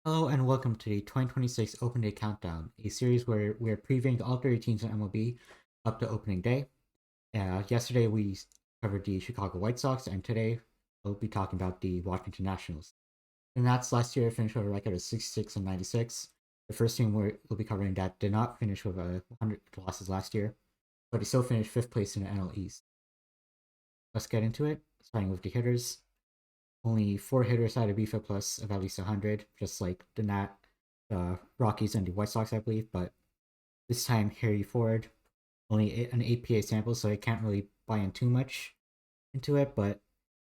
Hello and welcome to the 2026 Open Day Countdown, a series where we're previewing all 30 teams in MLB up to opening day. Yesterday we covered the Chicago White Sox, and today we'll be talking about the Washington Nationals. The Nats last year finished with a record of 66 and 96. The first team we'll be covering that did not finish with 100 losses last year, but they still finished fifth place in the NL East. Let's get into it, starting with the hitters. Only four hitters had a BFIP plus of at least 100, just like the Rockies, and the White Sox, I believe. But this time, Harry Ford, only an 8 PA sample, so I can't really buy in too much into it, but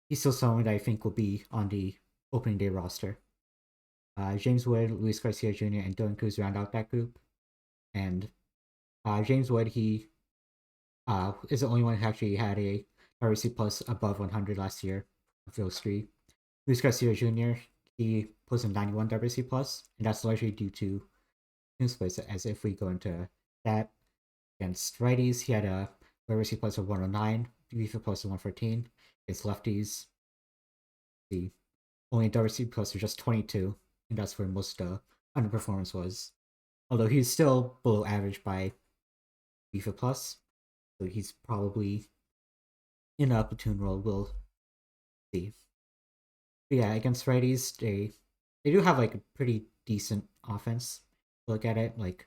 he's still someone that I think will be on the opening day roster. James Wood, Luis Garcia Jr., and Dylan Cruz round out that group. And James Wood, he is the only one who actually had a WRC plus above 100 last year of those three. Luis Garcia Jr., he posted 91 WRC plus, and that's largely due to team splits. As if we go into that against righties, he had a WRC plus of 109, WFIP plus of 114. Against lefties, the only WRC plus was just 22, and that's where most underperformance was. Although he's still below average by WFIP plus, so he's probably in a platoon role. We'll see. But yeah, against righties, they do have like a pretty decent offense. Look at it, like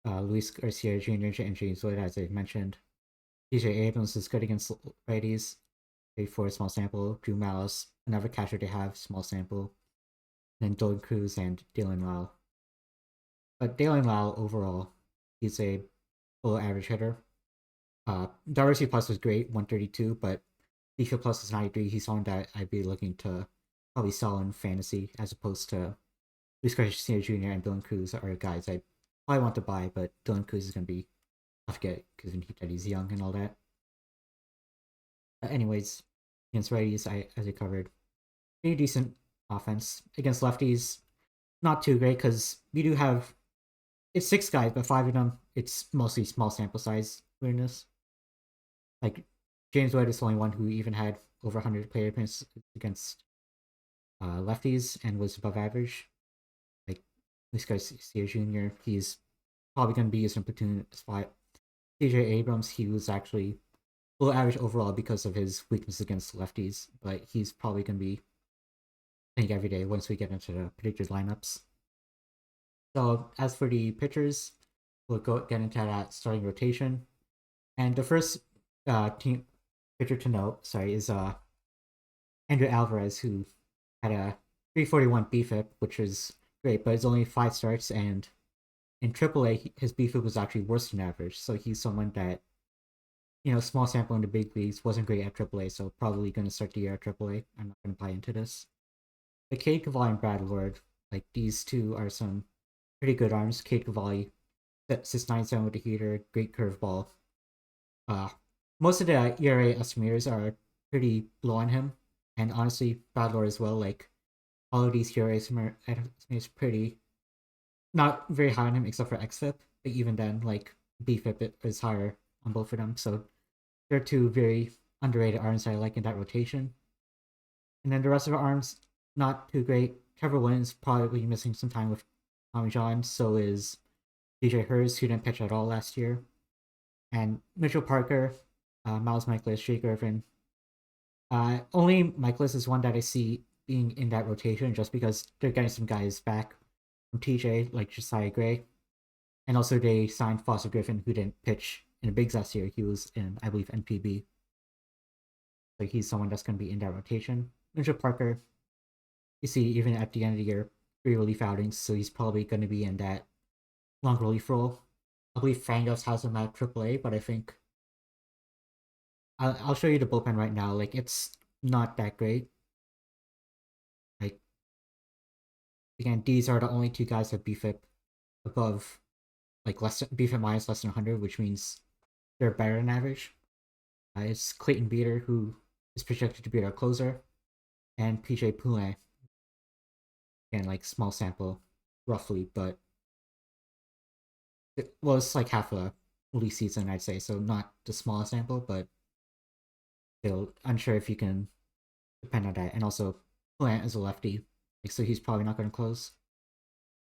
Luis Garcia Jr. and James Wood, as I mentioned. DJ Abrams is good against righties. For a small sample. Drew Malice, another catcher they have, small sample. And then Dylan Cruz and Dylan Lau. But Dylan Lau overall, he's a below average hitter. WRC plus was great, 132, but BFIP plus is 93. He's someone that I'd be looking to probably sell in fantasy as opposed to Luis Garcia Jr. and Dylan Cruz are guys I probably want to buy, but Dylan Cruz is going to be tough to get because he's young and all that. Anyways, against righties, as I covered, pretty decent offense. Against lefties, not too great because we do have it's six guys, but five of them it's mostly small sample size weirdness. Like James Wood is the only one who even had over 100 player appearances against lefties and was above average. Like this guy Jr., he's probably going to be used in a platoon spot. CJ Abrams, he was actually below average overall because of his weakness against lefties, but he's probably going to be playing every day once we get into the predicted lineups. So as for the pitchers, we'll get into that starting rotation. And the first team pitcher to note, is Andrew Alvarez, who had a 341 BFIP, which is great, but it's only 5 starts, and in AAA, his BFIP was actually worse than average. So he's someone that, small sample in the big leagues, wasn't great at AAA, so probably going to start the year at AAA. I'm not going to buy into this. But Cade Cavalli and Brad Lord, like these two are some pretty good arms. Cade Cavalli, 697 with the heater, great curveball. Most of the ERA estimators are pretty low on him, and honestly, Brad Lord as well. Like all of these ERA estimators pretty not very high on him except for XFIP, but even then, like BFIP is higher on both of them. So they're two very underrated arms that I like in that rotation. And then the rest of the arms, not too great. Trevor Williams probably missing some time with Tommy John. So is DJ Hurst, who didn't pitch at all last year. And Mitchell Parker, Miles Michaelis, Jake Irvin. Only Michaelis is one that I see being in that rotation just because they're getting some guys back from TJ, like Josiah Gray. And also they signed Foster Griffin, who didn't pitch in the bigs last year. He was in, I believe, NPB. So he's someone that's going to be in that rotation. Mitchell Parker, you see, even at the end of the year, 3 relief outings, so he's probably going to be in that long relief role. I believe Fangos has him at AAA, but I think I'll show you the bullpen right now. Like it's not that great. Like again, these are the only two guys that BFIP above, like less than BFIP minus less than 100, which means they're better than average. It's Clayton Beater, who is projected to be our closer, and PJ Poulin. Again, like small sample, roughly, but it's like half a league season, I'd say. So not the smallest sample, but still unsure if you can depend on that. And also, Plant is a lefty, like so he's probably not going to close.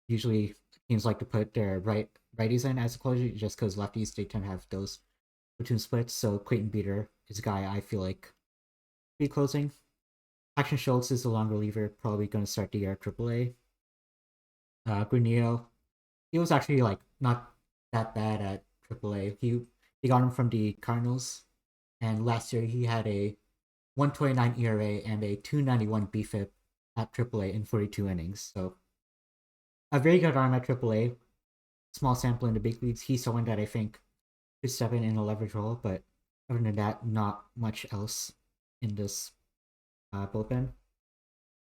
Usually teams like to put their righties in as a closer just because lefties they tend to have those platoon splits. So Clayton Beater is a guy I feel like be closing. Action Schultz is the long reliever, probably going to start the year at AAA. Granillo, he was actually like not that bad at AAA. He got him from the Cardinals, and last year he had a 129 ERA and a 291 BFIP at AAA in 42 innings. So a very good arm at AAA. Small sample in the big leagues. He's someone that I think could step in a leverage role, but other than that, not much else in this bullpen.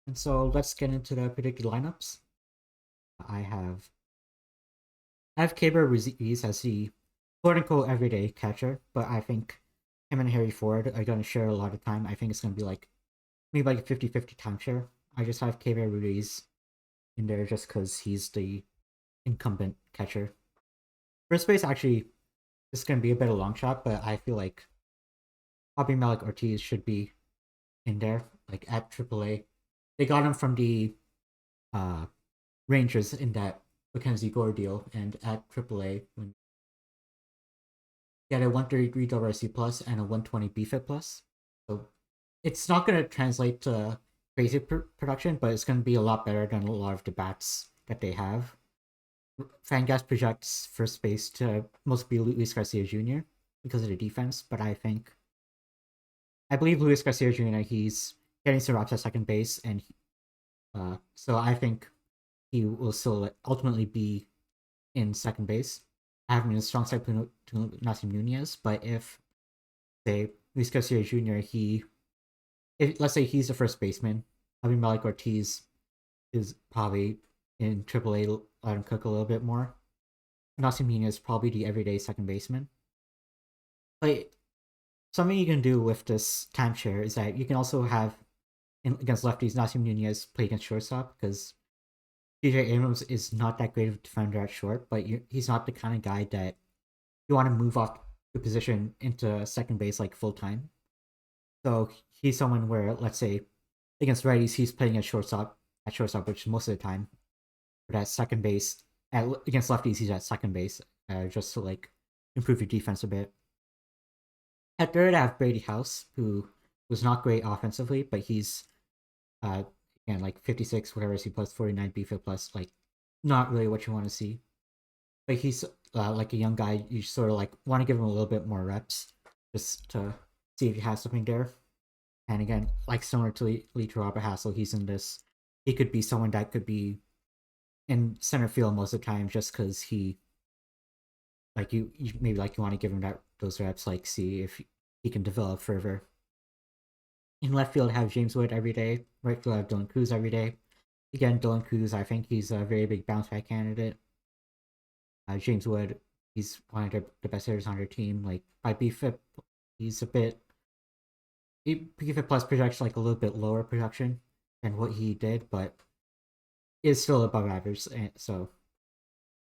And so let's get into the predicted lineups. I have Keibert Ruiz as the quote unquote everyday catcher, but I think him and Harry Ford are going to share a lot of time. I think it's going to be like maybe like a 50-50 timeshare. I just have Keibert Ruiz in there just because he's the incumbent catcher. First base actually is going to be a bit of a long shot, but I feel like Bobby Malik Ortiz should be in there, like at AAA. They got him from the uh, Rangers in that Mackenzie Gore deal, and at AAA when he had a 133 WRC plus and a 120 BFIT plus. So it's not going to translate to crazy production, but it's going to be a lot better than a lot of the bats that they have. Fangas projects first base to mostly be Luis Garcia Jr. because of the defense, but I believe Luis Garcia Jr. He's getting some reps at second base, and so I think he will still ultimately be in second base, having a strong side to Nasim Nunez. But if say Luis Garcia Jr. Let's say he's the first baseman, having Malik Ortiz is probably in AAA, let him cook a little bit more. Nasim Nunez is probably the everyday second baseman. But something you can do with this timeshare is that you can also have against lefties Nasim Nunez play against shortstop because DJ Abrams is not that great of a defender at short, but he's not the kind of guy that you want to move off the position into second base like full time. So he's someone where, let's say, against righties, he's playing at shortstop, which most of the time. But at second base, against lefties, he's at second base, just to like improve your defense a bit. At third, I have Brady House, who was not great offensively, but he's again like 56 whatever he plus 49 BFIP plus, like not really what you want to see. But he's like a young guy. You sort of like want to give him a little bit more reps just to see if he has something there. And again, like similar to Robert Hassel, he's in this. He could be someone that could be in center field most of the time, just because he, like you maybe like you want to give him those reps, like see if he can develop further. In left field, have James Wood every day. Right field, have Dylan Cruz every day. Again, Dylan Cruz, I think he's a very big bounce back candidate. James Wood, he's one of the best hitters on their team. Like by BFIP, he's a bit. BFIP plus projects like a little bit lower production than what he did, but is still above average. And so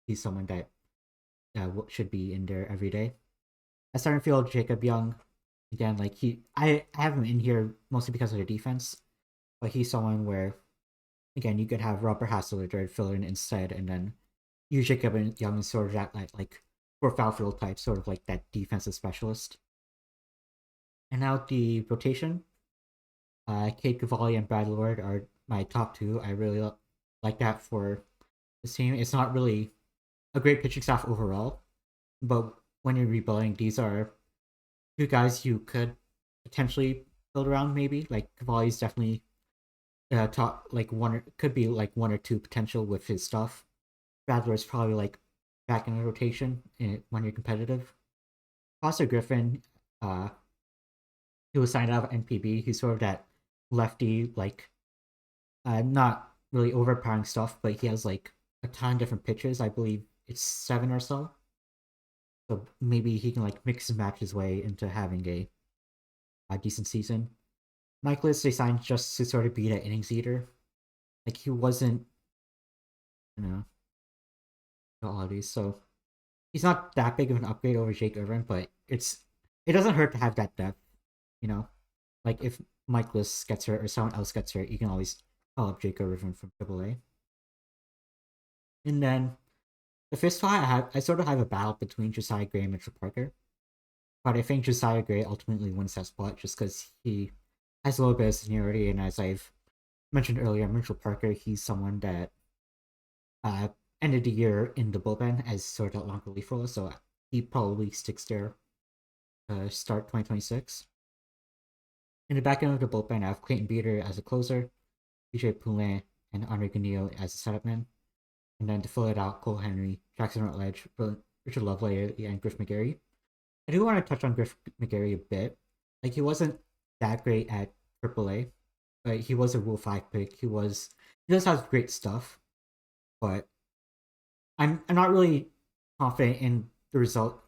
he's someone that should be in there every day. At center field, Jacob Young, again, like I have him in here mostly because of the defense, but he's someone where, again, you could have Robert Hassler fill in instead, and then use Jacob Young as sort of that like for foul field type, sort of like that defensive specialist. And now the rotation, Cade Cavalli and Brad Lord are my top two. I really like that for this team. It's not really a great pitching staff overall, but when you're rebuilding, these are two guys you could potentially build around. Maybe like Cavalli's definitely top like could be like one or two potential with his stuff. Bradler's probably like back in the rotation when you're competitive. Foster Griffin, he was signed out of NPB. He's sort of that lefty, like not really overpowering stuff, but he has like a ton of different pitches. I believe it's 7 or so. So maybe he can like mix and match his way into having a decent season. Michaelis they signed just to sort of be that innings eater. Like he wasn't, you know, all these. So he's not that big of an upgrade over Jake Irvin, but it doesn't hurt to have that depth, you know. Like if Michaelis gets hurt or someone else gets hurt, you can always call up Jake Irvin from AAA. And then the fifth spot, I sort of have a battle between Josiah Gray and Mitchell Parker. But I think Josiah Gray ultimately wins that spot just because he has a little bit of seniority. And as I've mentioned earlier, Mitchell Parker, he's someone that uh, ended the year in the bullpen as sort of long relief role. So he probably sticks there start 2026. In the back end of the bullpen, I have Clayton Beater as a closer, BJ Poulin, and Andre Ganillo as a setup man. And then to fill it out, Cole Henry, Jackson Rutledge, Richard Lovelady, and Griff McGarry. I do want to touch on Griff McGarry a bit. Like, he wasn't that great at AAA, but he was a Rule 5 pick. He does have great stuff, but I'm not really confident in the result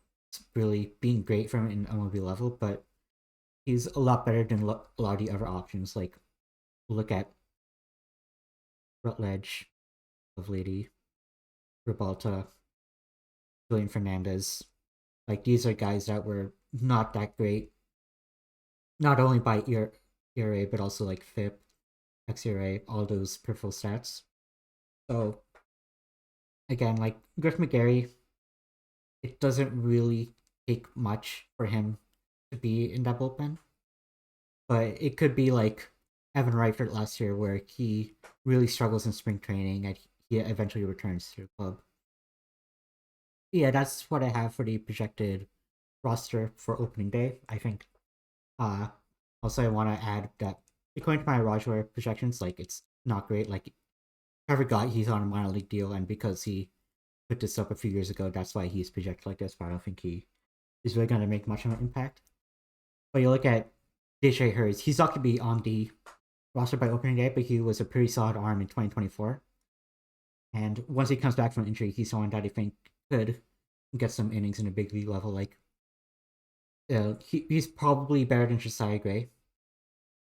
really being great from an MLB level, but he's a lot better than a lot of the other options. Like, look at Rutledge, Lovelady, Rabalta, Julian Fernandez. Like, these are guys that were not that great, not only by ERA, but also like FIP, xERA, all those peripheral stats. So, again, like Griff McGarry, it doesn't really take much for him to be in that bullpen. But it could be like Evan Reifert last year, where he really struggles in spring training and he eventually returns to the club. Yeah, that's what I have for the projected roster for opening day. I think. Also, I want to add that according to my Rajware projections, like it's not great. Like Trevor Gott, he's on a minor league deal, and because he put this up a few years ago, that's why he's projected like this. But I don't think he is really going to make much of an impact. But you look at DJ Hurts, he's not going to be on the roster by opening day, but he was a pretty solid arm in 2024. And once he comes back from injury, he's someone that I think could get some innings in a big league level. Like, he's probably better than Josiah Gray.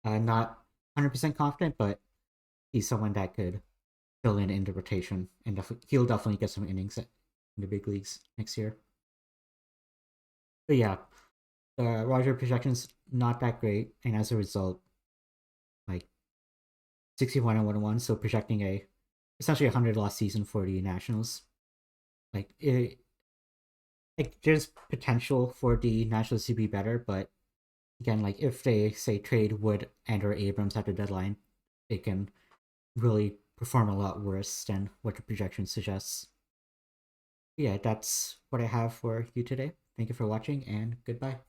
Not 100% confident, but he's someone that could fill in the rotation, and he'll definitely get some innings in the big leagues next year. But yeah, the Roger projection's not that great, and as a result, like 61-101, so projecting essentially 100 loss season for the Nationals. Like there's potential for the Nationals to be better, but again, like if they say trade Wood and or Abrams at the deadline, they can really perform a lot worse than what the projection suggests. Yeah, that's what I have for you today. Thank you for watching, and goodbye.